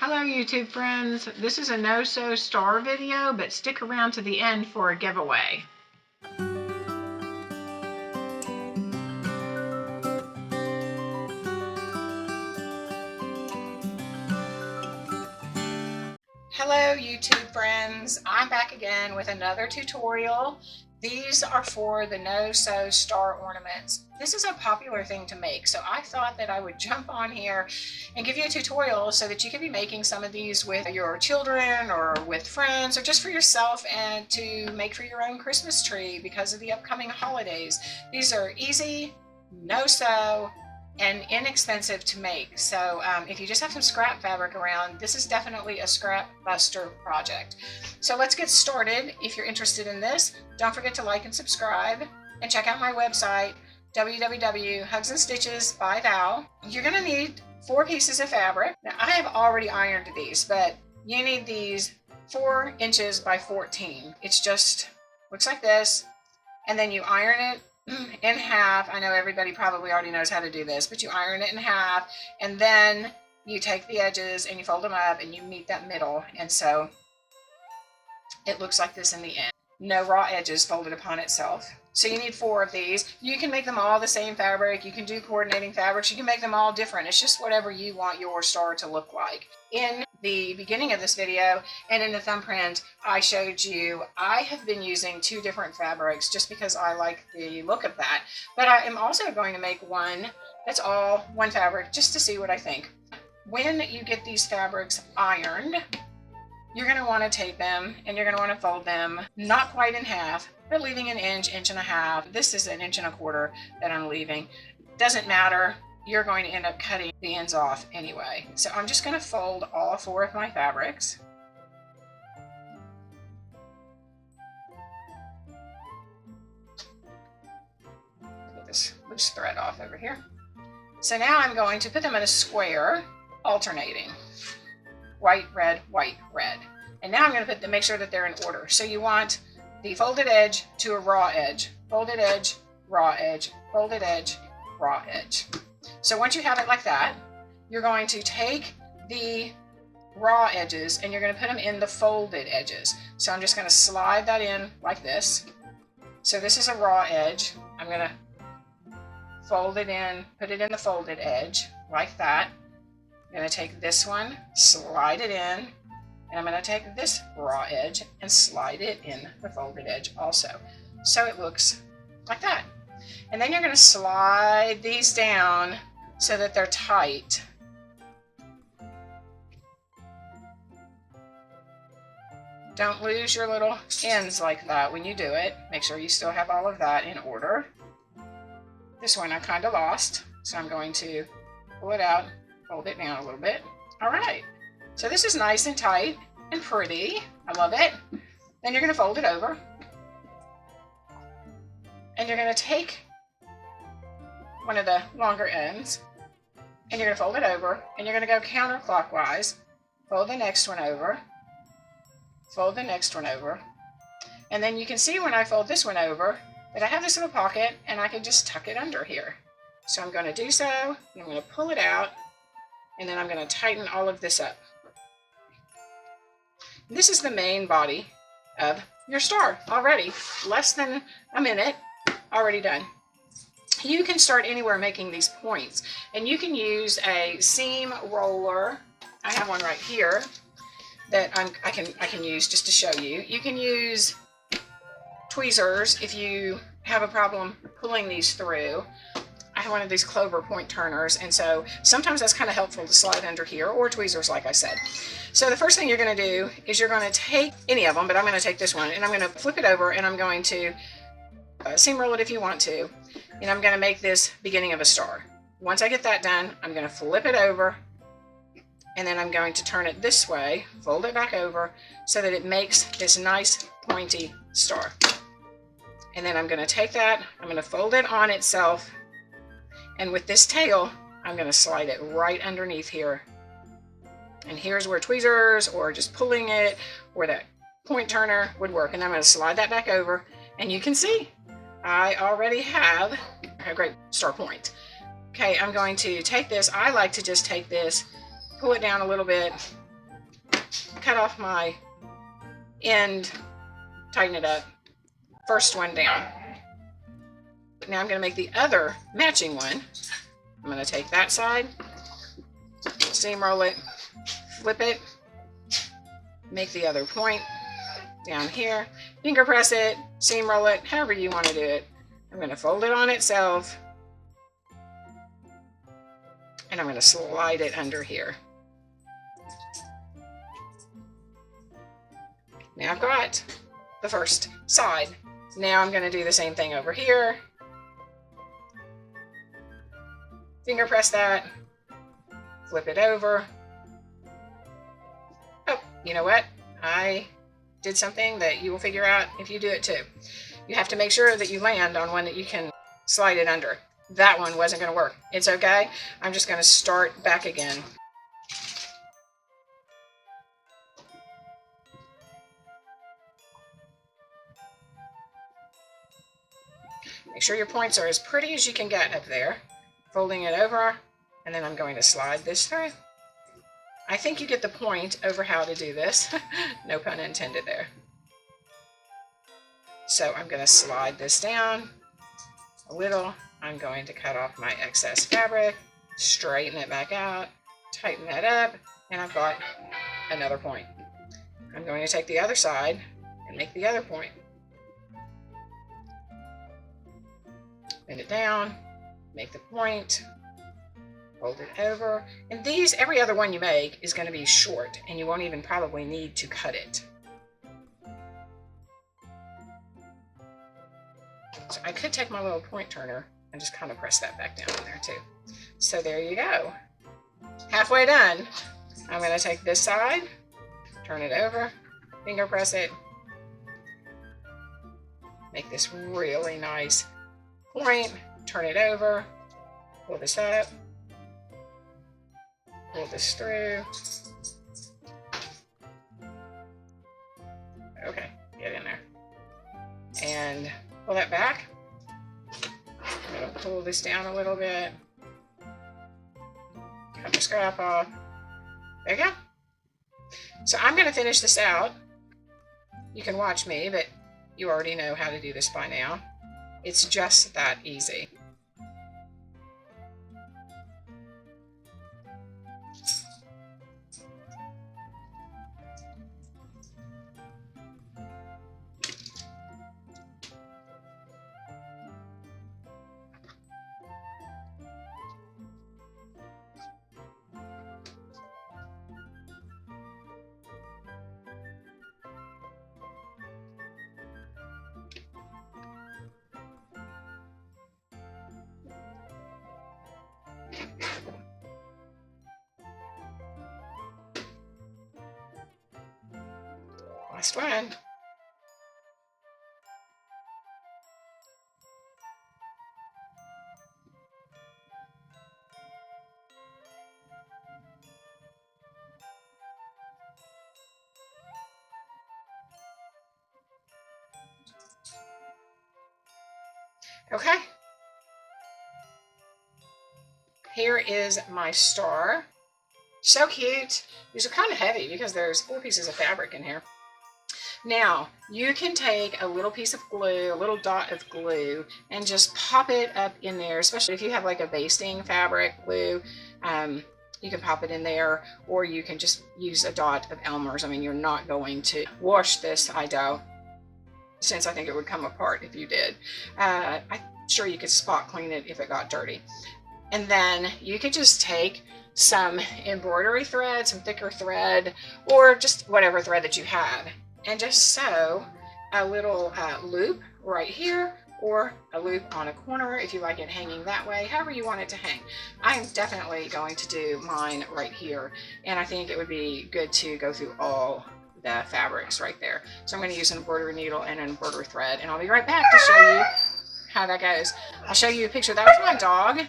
Hello YouTube friends, this is a no-sew star video, but stick around to the end for a giveaway. Hello YouTube friends, I'm back again with another tutorial. These are for the no-sew star ornaments. This is a popular thing to make, so I thought that I would jump on here and give you a tutorial so that you can be making some of these with your children or with friends or just for yourself and to make for your own Christmas tree because of the upcoming holidays. These are easy, no-sew, and inexpensive to make. So if you just have some scrap fabric around, this is definitely a scrap buster project. So let's get started. If you're interested in this, don't forget to like and subscribe and check out my website, www.hugsandstitches by Val. You're going to need 4 pieces of fabric. Now I have already ironed these, but you need these 4 inches by 14. It's just looks like this, and then you iron it in half. I know everybody probably already knows how to do this, but you iron it in half, and then you take the edges and you fold them up and you meet that middle, and so it looks like this in the end. No raw edges folded upon itself. So you need 4 of these. You can make them all the same fabric. You can do coordinating fabrics. You can make them all different. It's just whatever you want your star to look like. In the beginning of this video and in the thumbprint, I showed you I have been using 2 different fabrics just because I like the look of that. But I am also going to make one that's all one fabric just to see what I think. When you get these fabrics ironed, you're going to want to take them and you're going to want to fold them not quite in half, but leaving an inch, inch and a half. This is an 1 1/4 that I'm leaving. Doesn't matter. You're going to end up cutting the ends off anyway. So I'm just going to fold all 4 of my fabrics. Get this loose thread off over here. So now I'm going to put them in a square, alternating. White, red, white, red. And now I'm going to put them, make sure that they're in order. So you want the folded edge to a raw edge, folded edge, raw edge, folded edge, raw edge. So once you have it like that, you're going to take the raw edges and you're going to put them in the folded edges. So I'm just going to slide that in like this. So this is a raw edge. I'm going to fold it in, put it in the folded edge like that. I'm going to take this one, slide it in, and I'm going to take this raw edge and slide it in the folded edge also. So it looks like that. And then you're going to slide these down so that they're tight. Don't lose your little ends like that when you do it. Make sure you still have all of that in order. This one I kind of lost, so I'm going to pull it out, fold it down a little bit. All right, so this is nice and tight and pretty. I love it. Then you're going to fold it over. And you're going to take one of the longer ends and you're going to fold it over and you're going to go counterclockwise. Fold the next one over. Fold the next one over. And then you can see when I fold this one over that I have this little pocket and I can just tuck it under here. So I'm going to do so, and I'm going to pull it out, and then I'm going to tighten all of this up. This is the main body of your star already. Less than a minute, already done. You can start anywhere making these points, and you can use a seam roller. I have one right here that I can use just to show you. You can use tweezers if you have a problem pulling these through. I have one of these clover point turners, and so sometimes that's kind of helpful to slide under here, or tweezers like I said. So the first thing you're going to do is you're going to take any of them, but I'm going to take this one, and I'm going to flip it over, and I'm going to seam roll it if you want to, and I'm going to make this beginning of a star. Once I get that done, I'm going to flip it over, and then I'm going to turn it this way, fold it back over, so that it makes this nice pointy star. And then I'm going to take that, I'm going to fold it on itself, and with this tail, I'm going to slide it right underneath here. And here's where tweezers or just pulling it or that point turner would work. And I'm going to slide that back over, and you can see I already have a great star point. Okay, I'm going to take this. I like to just take this, pull it down a little bit, cut off my end, tighten it up, first one down. Now I'm going to make the other matching one. I'm going to take that side, seam roll it, flip it, make the other point down here, finger press it, seam roll it, however you want to do it. I'm going to fold it on itself, and I'm going to slide it under here. Now I've got the first side. Now I'm going to do the same thing over here. Finger press that, flip it over. Oh, you know what? I did something that you will figure out if you do it too. You have to make sure that you land on one that you can slide it under. That one wasn't going to work. It's okay. I'm just going to start back again. Make sure your points are as pretty as you can get up there. Folding it over, and then I'm going to slide this through. I think you get the point over how to do this. No pun intended there. So I'm going to slide this down a little. I'm going to cut off my excess fabric, straighten it back out, tighten that up, and I've got another point. I'm going to take the other side and make the other point. Bend it down, make the point, fold it over. And these, every other one you make is going to be short, and you won't even probably need to cut it. So I could take my little point turner and just kind of press that back down in there too. So there you go. Halfway done. I'm going to take this side, turn it over, finger press it, make this really nice point, turn it over, pull this up, pull this through. Okay, get in there. And pull that back. I'm going to pull this down a little bit. Cut the scrap off. There you go. So I'm going to finish this out. You can watch me, but you already know how to do this by now. It's just that easy. Last one. Okay. Here is my star. So cute. These are kind of heavy because there's 4 pieces of fabric in here. Now, you can take a little piece of glue, a little dot of glue, and just pop it up in there, especially if you have like a basting fabric glue. You can pop it in there, or you can just use a dot of Elmer's. I mean, you're not going to wash this, I doubt, since I think it would come apart if you did. I'm sure you could spot clean it if it got dirty. And then you could just take some embroidery thread, some thicker thread, or just whatever thread that you had, and just sew a little loop right here, or a loop on a corner if you like it hanging that way, however you want it to hang. I'm definitely going to do mine right here, and I think it would be good to go through all the fabrics right there. So I'm going to use an embroidery needle and an embroidery thread, and I'll be right back to show you how that goes. I'll show you a picture. That was my dog.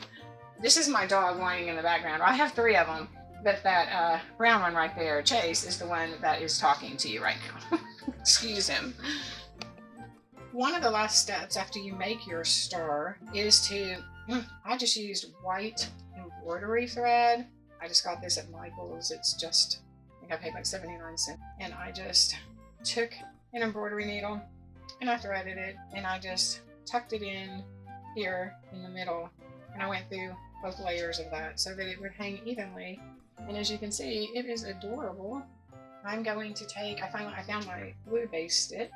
This is my dog lying in the background. I have 3 of them, but that brown one right there, Chase, is the one that is talking to you right now. Excuse him. One of the last steps after you make your star is to, I just used white embroidery thread. I just got this at Michael's. It's just think I paid like 79 cents. And I just took an embroidery needle and I threaded it and I just tucked it in here in the middle. And I went through both layers of that so that it would hang evenly. And as you can see, it is adorable. I'm going to take, I found my glue based stitch,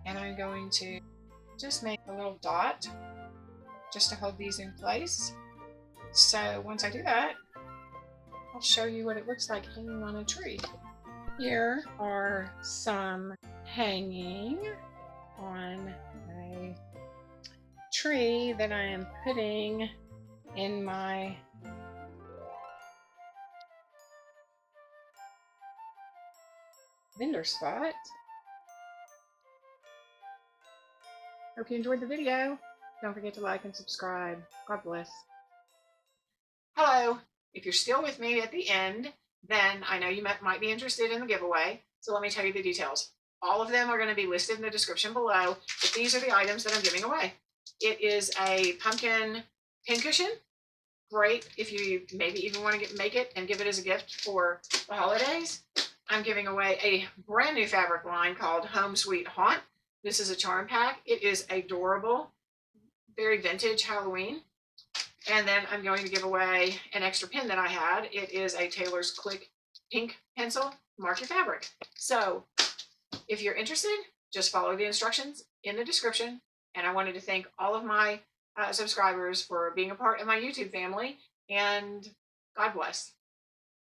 and I'm going to just make a little dot just to hold these in place. So once I do that, I'll show you what it looks like hanging on a tree. Here are some hanging on a tree that I am putting in my vendor spot. Hope you enjoyed the video. Don't forget to like and subscribe. God bless. Hello. If you're still with me at the end, then I know you might be interested in the giveaway. So let me tell you the details. All of them are going to be listed in the description below, but these are the items that I'm giving away. It is a pumpkin pincushion. Great if you maybe even want to make it and give it as a gift for the holidays. I'm giving away a brand new fabric line called Home Sweet Haunt. This is a charm pack. It is adorable, very vintage Halloween. And then I'm going to give away an extra pen that I had. It is a Taylor's Click pink pencil. Mark your fabric. So if you're interested, just follow the instructions in the description. And I wanted to thank all of my subscribers for being a part of my YouTube family. And God bless.